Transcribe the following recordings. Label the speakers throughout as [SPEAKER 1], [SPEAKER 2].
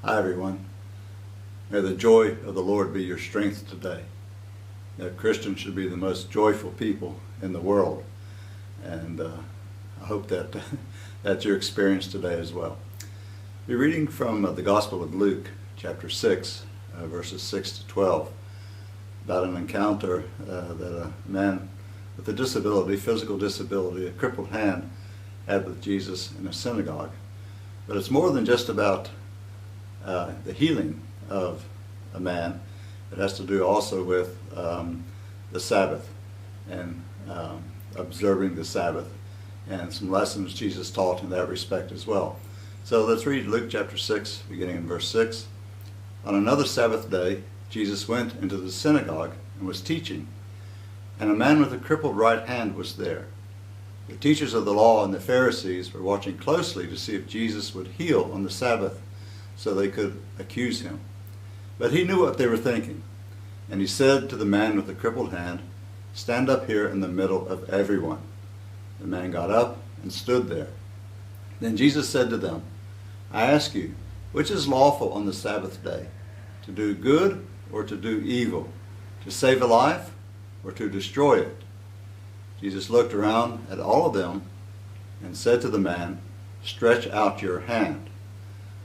[SPEAKER 1] Hi everyone. May the joy of the Lord be your strength today. Christians should be the most joyful people in the world, and I hope that that's your experience today as well. We're reading from the Gospel of Luke, chapter 6, verses 6 to 12, about an encounter that a man with a disability, physical disability, a crippled hand, had with Jesus in a synagogue. But it's more than just about the healing of a man. It has to do also with the Sabbath and observing the Sabbath, and some lessons Jesus taught in that respect as well. So let's read Luke chapter 6, beginning in verse 6. On another Sabbath day, Jesus went into the synagogue and was teaching, and a man with a crippled right hand was there. The teachers of the law and the Pharisees were watching closely to see if Jesus would heal on the Sabbath, so they could accuse him. But he knew what they were thinking, and he said to the man with the crippled hand, "Stand up here in the middle of everyone." The man got up and stood there. Then Jesus said to them, "I ask you, which is lawful on the Sabbath day, to do good or to do evil, to save a life or to destroy it?" Jesus looked around at all of them and said to the man, "Stretch out your hand."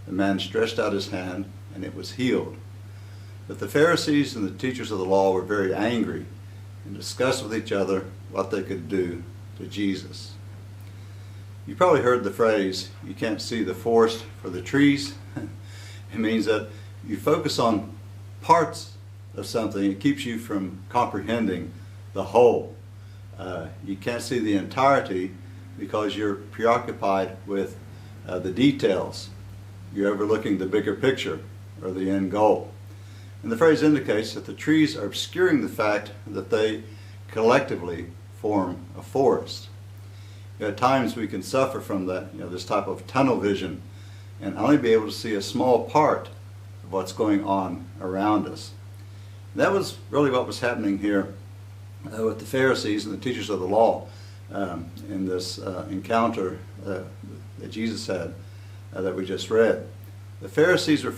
[SPEAKER 1] The man stretched out his hand, and it was healed. But the Pharisees and the teachers of the law were very angry and discussed with each other what they could do to Jesus. You probably heard the phrase, "You can't see the forest for the trees." It means that you focus on parts of something. It keeps you from comprehending the whole. You can't see the entirety because you're preoccupied with the details. You're overlooking the bigger picture or the end goal. And the phrase indicates that the trees are obscuring the fact that they collectively form a forest. At times we can suffer from that, this type of tunnel vision, and only be able to see a small part of what's going on around us. And that was really what was happening here with the Pharisees and the teachers of the law in this encounter that Jesus had that we just read. The Pharisees were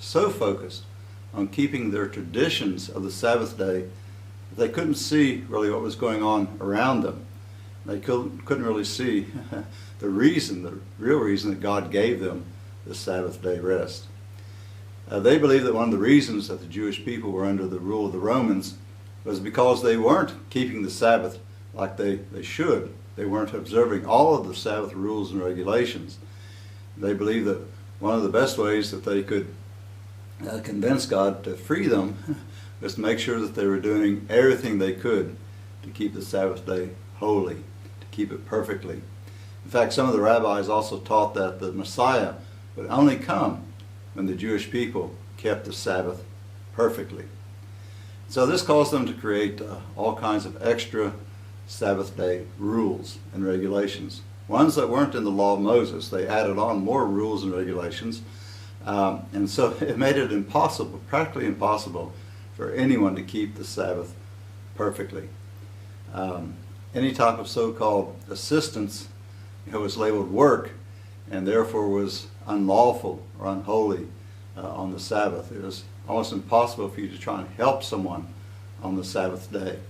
[SPEAKER 1] so focused on keeping their traditions of the Sabbath day that they couldn't see really what was going on around them. They couldn't really see the real reason that God gave them the Sabbath day rest. They believed that one of the reasons that the Jewish people were under the rule of the Romans was because they weren't keeping the Sabbath like they should. They weren't observing all of the Sabbath rules and regulations. They believed that one of the best ways that they could convince God to free them was to make sure that they were doing everything they could to keep the Sabbath day holy, to keep it perfectly. In fact, some of the rabbis also taught that the Messiah would only come when the Jewish people kept the Sabbath perfectly. So this caused them to create all kinds of extra Sabbath day rules and regulations. Ones that weren't in the law of Moses. They added on more rules and regulations. And so it made it impossible, practically impossible, for anyone to keep the Sabbath perfectly. Any type of so-called assistance was labeled work, and therefore was unlawful or unholy on the Sabbath. It was almost impossible for you to try and help someone on the Sabbath day.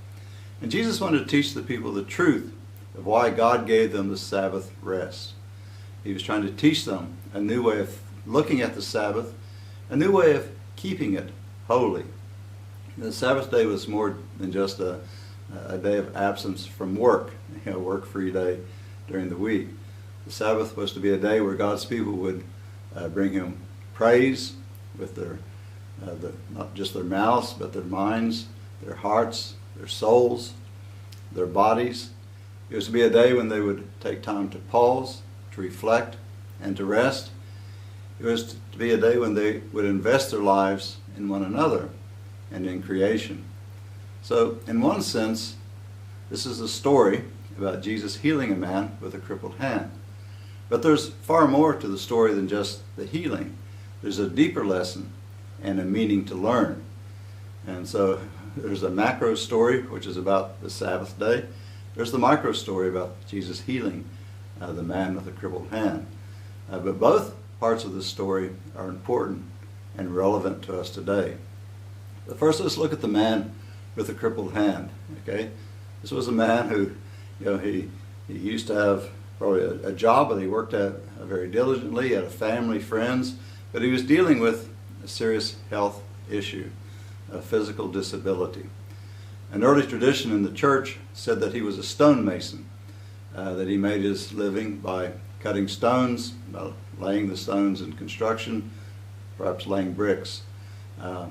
[SPEAKER 1] And Jesus wanted to teach the people the truth of why God gave them the Sabbath rest. He was trying to teach them a new way of looking at the Sabbath, a new way of keeping it holy. The Sabbath day was more than just a day of absence from work, work-free day during the week. The Sabbath was to be a day where God's people would bring Him praise with their not just their mouths, but their minds, their hearts, their souls, their bodies. It was to be a day when they would take time to pause, to reflect, and to rest. It was to be a day when they would invest their lives in one another and in creation. So, in one sense, this is a story about Jesus healing a man with a crippled hand. But there's far more to the story than just the healing. There's a deeper lesson and a meaning to learn. And so there's a macro story, which is about the Sabbath day. There's the micro story about Jesus healing the man with a crippled hand. But both parts of this story are important and relevant to us today. But first, let's look at the man with the crippled hand. Okay, this was a man who, he used to have probably a job that he worked at very diligently, had a family, friends, but he was dealing with a serious health issue, a physical disability. An early tradition in the church said that he was a stonemason, that he made his living by cutting stones, laying the stones in construction, perhaps laying bricks.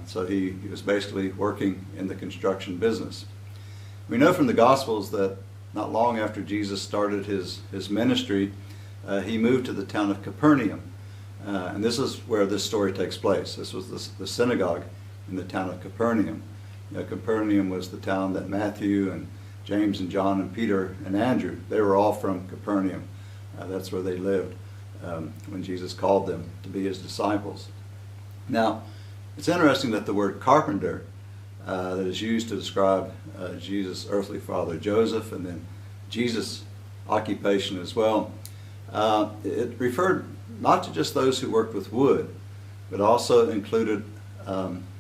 [SPEAKER 1] So he was basically working in the construction business. We know from the Gospels that not long after Jesus started his ministry, he moved to the town of Capernaum. And this is where this story takes place. This was the synagogue in the town of Capernaum. Capernaum was the town that Matthew and James and John and Peter and Andrew, they were all from Capernaum. That's where they lived when Jesus called them to be his disciples. Now, it's interesting that the word carpenter that is used to describe Jesus' earthly father Joseph, and then Jesus' occupation as well, it referred not to just those who worked with wood, but also included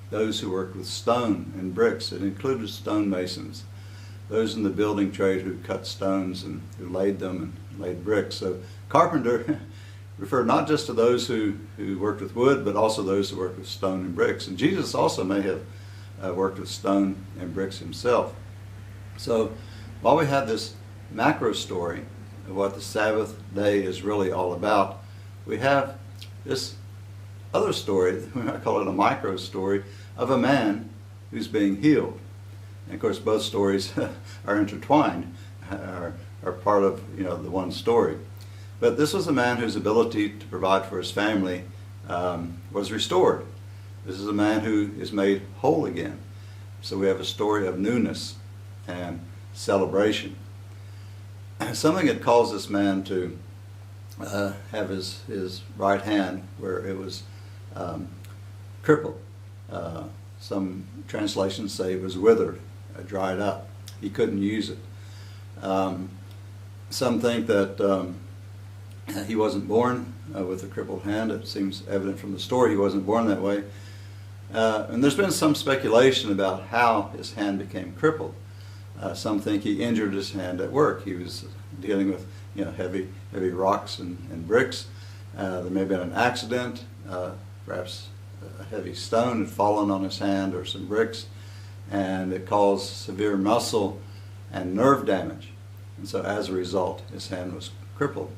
[SPEAKER 1] those who worked with stone and bricks. It included stonemasons, those in the building trade who cut stones and who laid them and laid bricks. So carpenter referred not just to those who worked with wood, but also those who worked with stone and bricks. And Jesus also may have worked with stone and bricks himself. So while we have this macro story of what the Sabbath day is really all about, we have this other story, we might call it a micro story, of a man who's being healed. And of course both stories are intertwined, are part of the one story. But this was a man whose ability to provide for his family was restored. This is a man who is made whole again. So we have a story of newness and celebration. Something had caused this man to have his right hand where it was crippled. Some translations say it was withered, dried up. He couldn't use it. Some think that he wasn't born with a crippled hand. It seems evident from the story he wasn't born that way. And there's been some speculation about how his hand became crippled. Some think he injured his hand at work. He was dealing with heavy rocks and bricks. There may have been an accident. Perhaps a heavy stone had fallen on his hand or some bricks, and it caused severe muscle and nerve damage. And so as a result, his hand was crippled.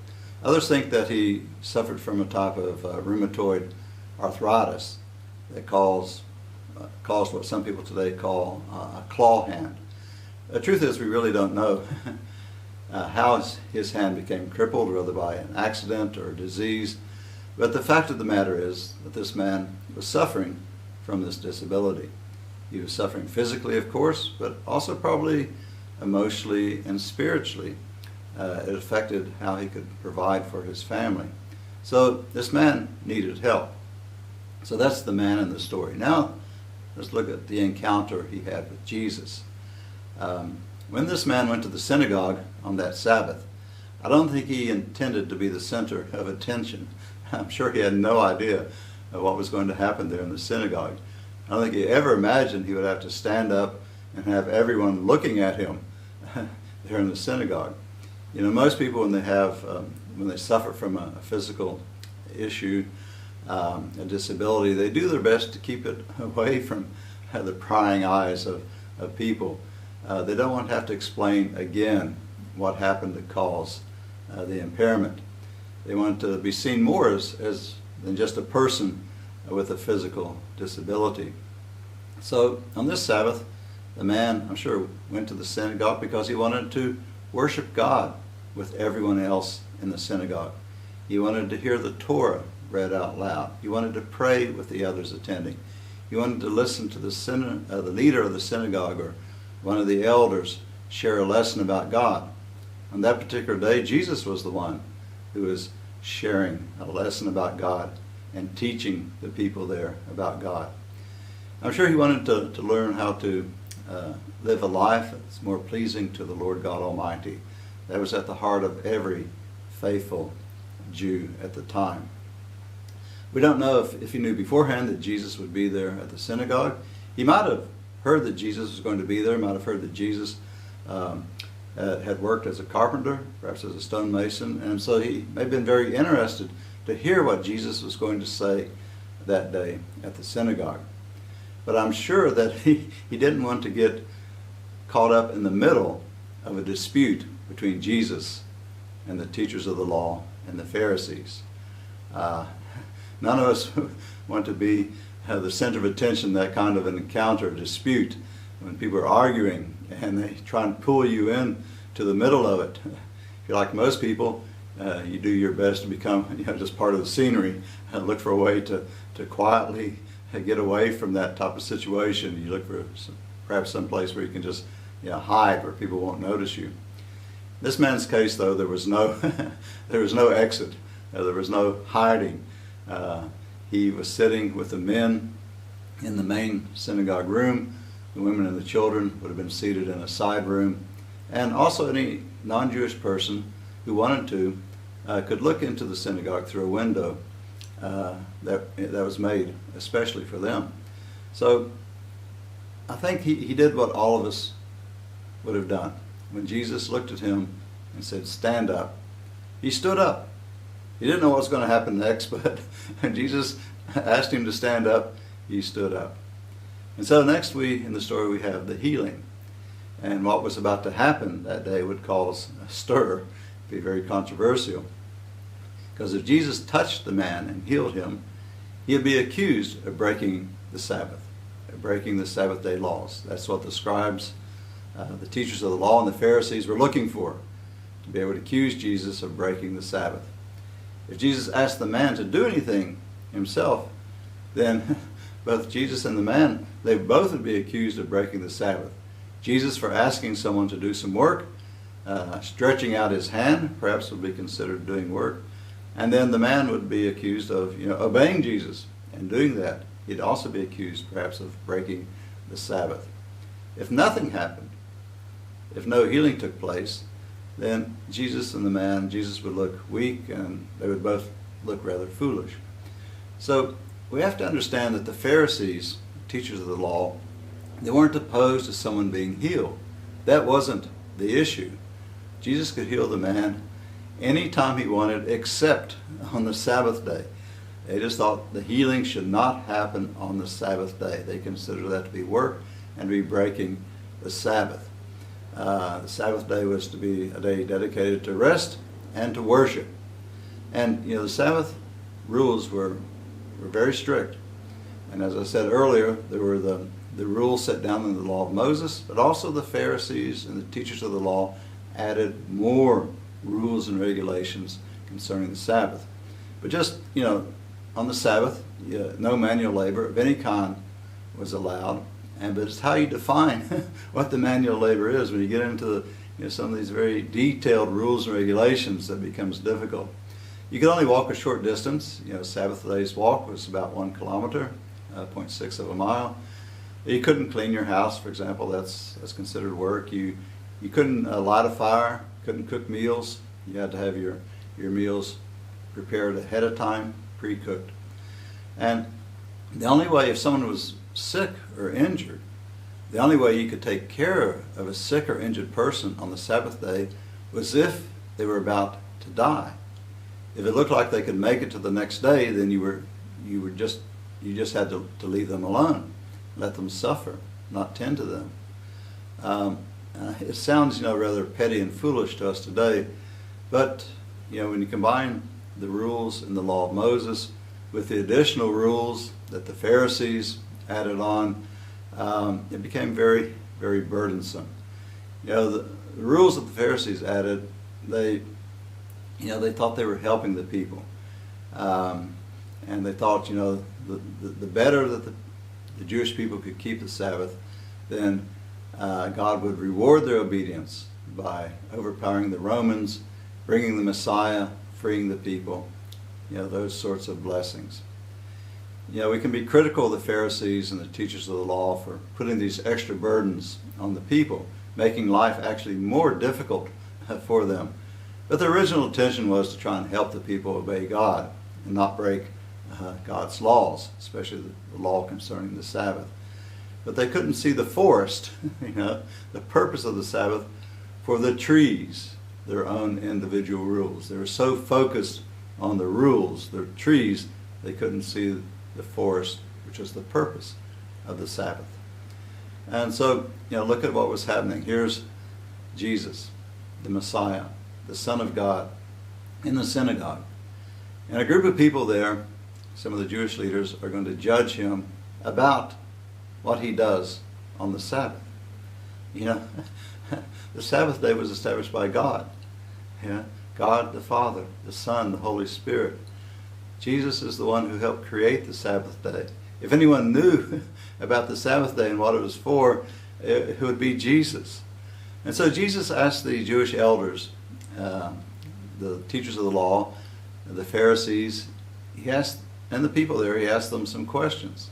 [SPEAKER 1] Others think that he suffered from a type of rheumatoid arthritis that caused what some people today call a claw hand. The truth is, we really don't know how his hand became crippled, whether by an accident or a disease. But the fact of the matter is that this man was suffering from this disability. He was suffering physically, of course, but also probably emotionally and spiritually. It affected how he could provide for his family. So this man needed help. So that's the man in the story. Now let's look at the encounter he had with Jesus. When this man went to the synagogue on that Sabbath, I don't think he intended to be the center of attention. I'm sure he had no idea of what was going to happen there in the synagogue. I don't think he ever imagined he would have to stand up and have everyone looking at him there in the synagogue. Most people when they suffer from a physical issue, a disability, they do their best to keep it away from the prying eyes of people. They don't want to have to explain again what happened to cause the impairment. They want to be seen more as than just a person with a physical disability. So on this Sabbath, the man, I'm sure, went to the synagogue because he wanted to worship God with everyone else in the synagogue. He wanted to hear the Torah read out loud. He wanted to pray with the others attending. He wanted to listen to the leader of the synagogue or one of the elders share a lesson about God. On that particular day, Jesus was the one who was sharing a lesson about God and teaching the people there about God. I'm sure he wanted to learn how to live a life that's more pleasing to the Lord God Almighty. That was at the heart of every faithful Jew at the time. We don't know if he knew beforehand that Jesus would be there at the synagogue. He might have heard that Jesus was going to be there, might have heard that Jesus had worked as a carpenter, perhaps as a stonemason, and so he may have been very interested to hear what Jesus was going to say that day at the synagogue. But I'm sure that he didn't want to get caught up in the middle of a dispute between Jesus and the teachers of the law and the Pharisees. None of us want to be the center of attention in that kind of an encounter, dispute, when people are arguing and they try and pull you in to the middle of it. If you're like most people, you do your best to become just part of the scenery and look for a way to quietly get away from that type of situation. You look for perhaps some place where you can just hide where people won't notice you. In this man's case, though, there was no there was no exit. There was no hiding. He was sitting with the men in the main synagogue room. The women and the children would have been seated in a side room. And also any non-Jewish person who wanted to could look into the synagogue through a window that was made especially for them. So I think he did what all of us would have done. When Jesus looked at him and said, "Stand up," he stood up. He didn't know what was going to happen next, but when Jesus asked him to stand up, he stood up. And so next in the story we have the healing. And what was about to happen that day would cause a stir, be very controversial. Because if Jesus touched the man and healed him, he would be accused of breaking the Sabbath, of breaking the Sabbath day laws. That's what the scribes, the teachers of the law, and the Pharisees were looking for, to be able to accuse Jesus of breaking the Sabbath. If Jesus asked the man to do anything himself, then both Jesus and the man, they both would be accused of breaking the Sabbath. Jesus for asking someone to do some work, stretching out his hand, perhaps would be considered doing work. And then the man would be accused of obeying Jesus and doing that. He'd also be accused perhaps of breaking the Sabbath. If nothing happened, if no healing took place, then Jesus and the man, Jesus would look weak and they would both look rather foolish. So we have to understand that the Pharisees, teachers of the law, they weren't opposed to someone being healed. That wasn't the issue. Jesus could heal the man anytime he wanted except on the Sabbath day. They just thought the healing should not happen on the Sabbath day. They considered that to be work and to be breaking the Sabbath. The Sabbath day was to be a day dedicated to rest and to worship. And the Sabbath rules were very strict. And as I said earlier, there were the rules set down in the law of Moses, but also the Pharisees and the teachers of the law added more rules and regulations concerning the Sabbath. But just, on the Sabbath, no manual labor of any kind was allowed. But it's how you define what the manual labor is. When you get into some of these very detailed rules and regulations, that becomes difficult. You could only walk a short distance. Sabbath day's walk was about 1 kilometer, 0.6 of a mile. You couldn't clean your house, for example. That's considered work. You couldn't light a fire, couldn't cook meals. You had to have your meals prepared ahead of time, pre-cooked. And the only way, if someone was sick or injured, the only way you could take care of a sick or injured person on the Sabbath day was if they were about to die. If it looked like they could make it to the next day, then you just had to leave them alone, let them suffer, not tend to them. It sounds rather petty and foolish to us today, but when you combine the rules in the law of Moses with the additional rules that the Pharisees added on, it became very, very burdensome. The rules that the Pharisees added, they thought they were helping the people, and they thought the better that the Jewish people could keep the Sabbath, then God would reward their obedience by overpowering the Romans, bringing the Messiah, freeing the people, those sorts of blessings. We can be critical of the Pharisees and the teachers of the law for putting these extra burdens on the people, making life actually more difficult for them. But the original intention was to try and help the people obey God and not break God's laws, especially the law concerning the Sabbath. But they couldn't see the forest, the purpose of the Sabbath for the trees, their own individual rules. They were so focused on the rules, the trees, they couldn't see the forest, which is the purpose of the Sabbath. And so, look at what was happening. Here's Jesus, the Messiah, the Son of God, in the synagogue. And a group of people there, some of the Jewish leaders, are going to judge him about what he does on the Sabbath. The Sabbath day was established by God. God the Father, the Son, the Holy Spirit. Jesus is the one who helped create the Sabbath day. If anyone knew about the Sabbath day and what it was for, it would be Jesus. And so Jesus asked the Jewish elders, the teachers of the law, the Pharisees, and the people there, he asked them some questions.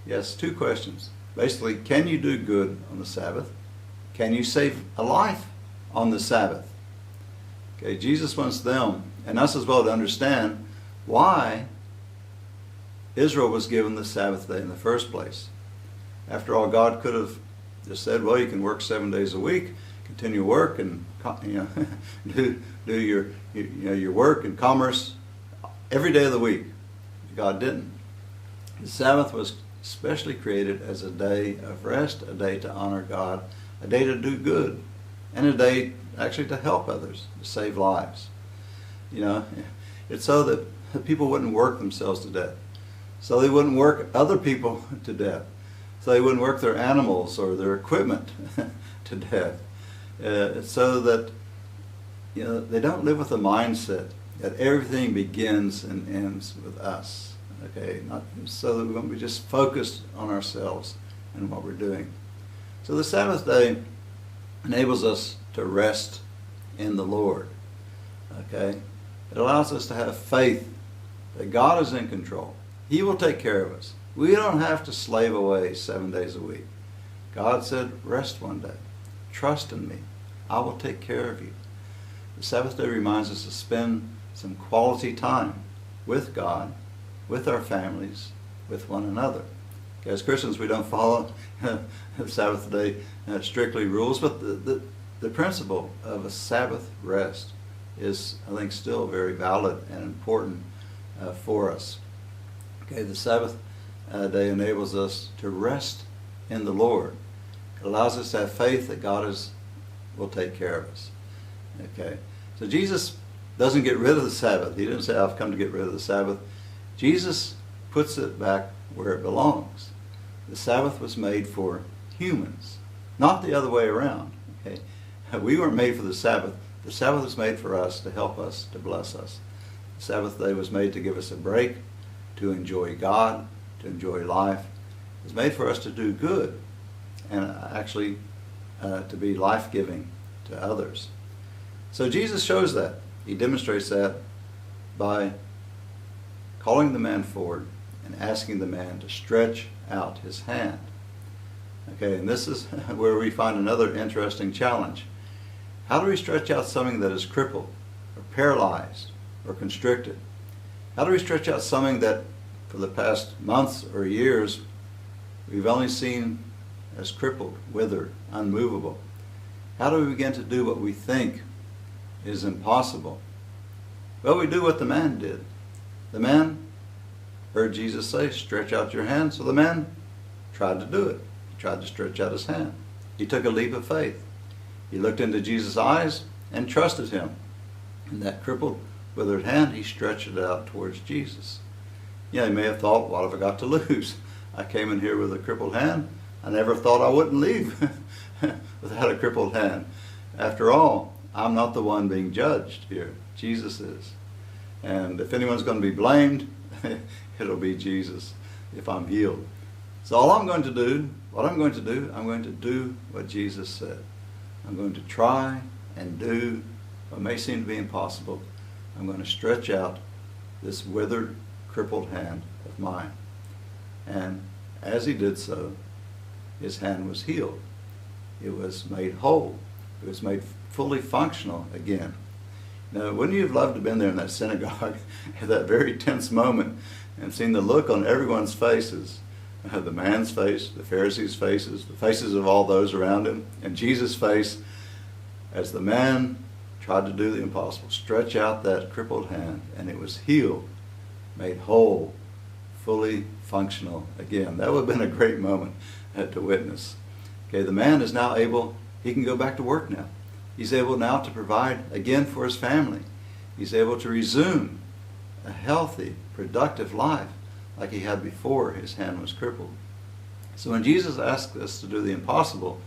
[SPEAKER 1] He asked two questions. Basically, can you do good on the Sabbath? Can you save a life on the Sabbath? Okay, Jesus wants them and us as well to understand why Israel was given the Sabbath day in the first place. After all, God could have just said, well, you can work 7 days a week, continue work and do your work and commerce every day of the week. God didn't. The Sabbath was specially created as a day of rest, a day to honor God, a day to do good, and a day actually to help others, to save lives. It's so that people wouldn't work themselves to death. So they wouldn't work other people to death. So they wouldn't work their animals or their equipment to death. So that they don't live with the mindset that everything begins and ends with us. Okay, not so that we won't be just focused on ourselves and what we're doing. So the Sabbath day enables us to rest in the Lord. Okay, it allows us to have faith that God is in control. He will take care of us. We don't have to slave away 7 days a week. God said, rest one day. Trust in me. I will take care of you. The Sabbath day reminds us to spend some quality time with God, with our families, with one another. Okay, as Christians, we don't follow the Sabbath day strictly rules, but the principle of a Sabbath rest is, I think, still very valid and important for us. Okay, the Sabbath day enables us to rest in the Lord. It allows us to have faith that God will take care of us. Okay, so Jesus doesn't get rid of the Sabbath. He didn't say, I've come to get rid of the Sabbath. Jesus puts it back where it belongs. The Sabbath was made for humans, not the other way around. Okay, we weren't made for the Sabbath. The Sabbath was made for us, to help us, to bless us. The Sabbath day was made to give us a break, to enjoy God, to enjoy life. It was made for us to do good and actually to be life-giving to others. So Jesus shows that. He demonstrates that by calling the man forward and asking the man to stretch out his hand. Okay, and this is where we find another interesting challenge. How do we stretch out something that is crippled or paralyzed or constricted? How do we stretch out something that for the past months or years we've only seen as crippled, withered, unmovable? How do we begin to do what we think is impossible? Well, we do what the man did. The man heard Jesus say, stretch out your hand. So the man tried to do it. He tried to stretch out his hand. He took a leap of faith. He looked into Jesus' eyes and trusted him. And that crippled, withered hand, he stretched it out towards Jesus. Yeah, he may have thought, what have I got to lose? I came in here with a crippled hand. I never thought I wouldn't leave without a crippled hand. After all, I'm not the one being judged here. Jesus is. And if anyone's going to be blamed, it'll be Jesus if I'm healed. So all I'm going to do, I'm going to do what Jesus said. I'm going to try and do what may seem to be impossible. I'm going to stretch out this withered, crippled hand of mine. And as he did so, his hand was healed. It was made whole. It was made fully functional again. Now, wouldn't you have loved to have been there in that synagogue at that very tense moment and seen the look on everyone's faces? The man's face, the Pharisees' faces, the faces of all those around him, and Jesus' face as the man tried to do the impossible, stretch out that crippled hand, and it was healed, made whole, fully functional again. That would have been a great moment to witness. Okay, the man is now able, he can go back to work now. He's able now to provide again for his family. He's able to resume a healthy, productive life like he had before his hand was crippled. So when Jesus asks us to do the impossible,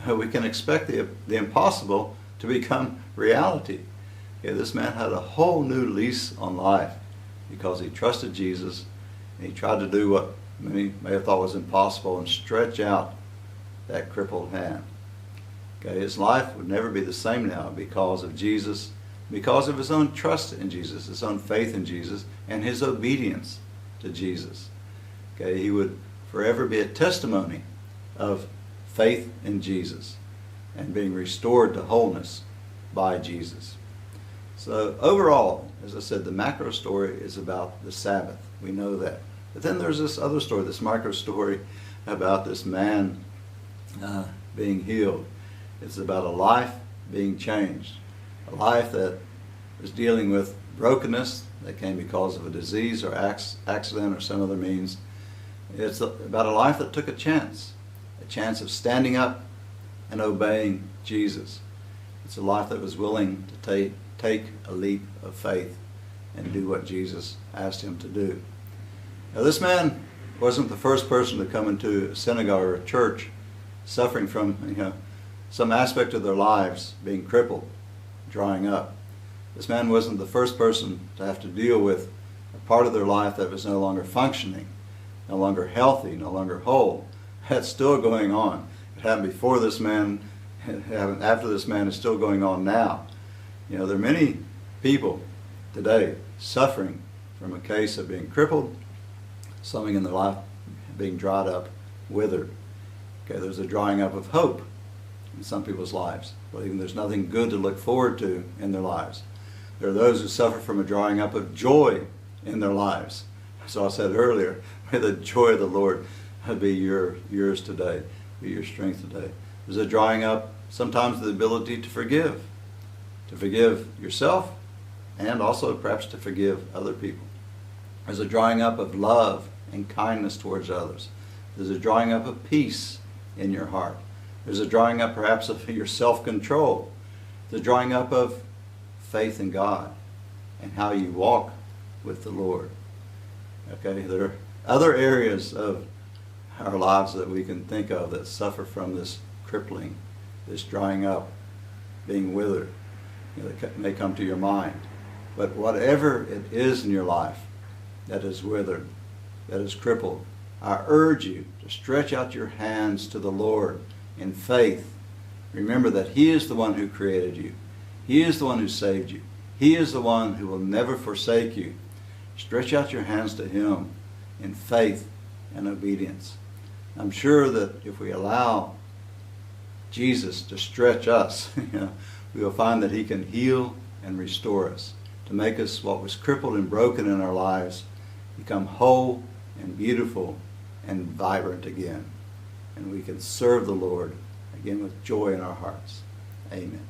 [SPEAKER 1] we can expect the impossible to become reality. Okay, this man had a whole new lease on life because he trusted Jesus and he tried to do what many may have thought was impossible and stretch out that crippled hand. Okay, his life would never be the same now because of Jesus, because of his own trust in Jesus, his own faith in Jesus, and his obedience to Jesus. Okay, he would forever be a testimony of faith in Jesus and being restored to wholeness by Jesus. So overall, as I said, the macro story is about the Sabbath. We know that. But then there's this other story, this micro story about this man being healed. It's about a life being changed, a life that is dealing with brokenness that came because of a disease or accident or some other means. It's about a life that took a chance of standing up and obeying Jesus. It's a life that was willing to take a leap of faith and do what Jesus asked him to do. Now, this man wasn't the first person to come into a synagogue or a church suffering from some aspect of their lives being crippled, drying up. This man wasn't the first person to have to deal with a part of their life that was no longer functioning, no longer healthy, no longer whole. That's still going on. It happened before this man, it happened after this man, is still going on now. There are many people today suffering from a case of being crippled, something in their life being dried up, withered. Okay, there's a drying up of hope in some people's lives, believing there's nothing good to look forward to in their lives. There are those who suffer from a drying up of joy in their lives. So I said earlier, may the joy of the Lord be yours today, be your strength today. There's a drying up sometimes of the ability to forgive yourself and also perhaps to forgive other people. There's a drying up of love and kindness towards others. There's a drying up of peace in your heart. There's a drying up perhaps of your self-control. The drying up of faith in God and how you walk with the Lord. Okay, there are other areas of our lives that we can think of that suffer from this crippling, this drying up, being withered. That may come to your mind. But whatever it is in your life that is withered, that is crippled, I urge you to stretch out your hands to the Lord in faith. Remember that He is the one who created you. He is the one who saved you. He is the one who will never forsake you. Stretch out your hands to Him in faith and obedience. I'm sure that if we allow Jesus to stretch us, we will find that He can heal and restore us, to make us what was crippled and broken in our lives become whole and beautiful and vibrant again. And we can serve the Lord again with joy in our hearts. Amen.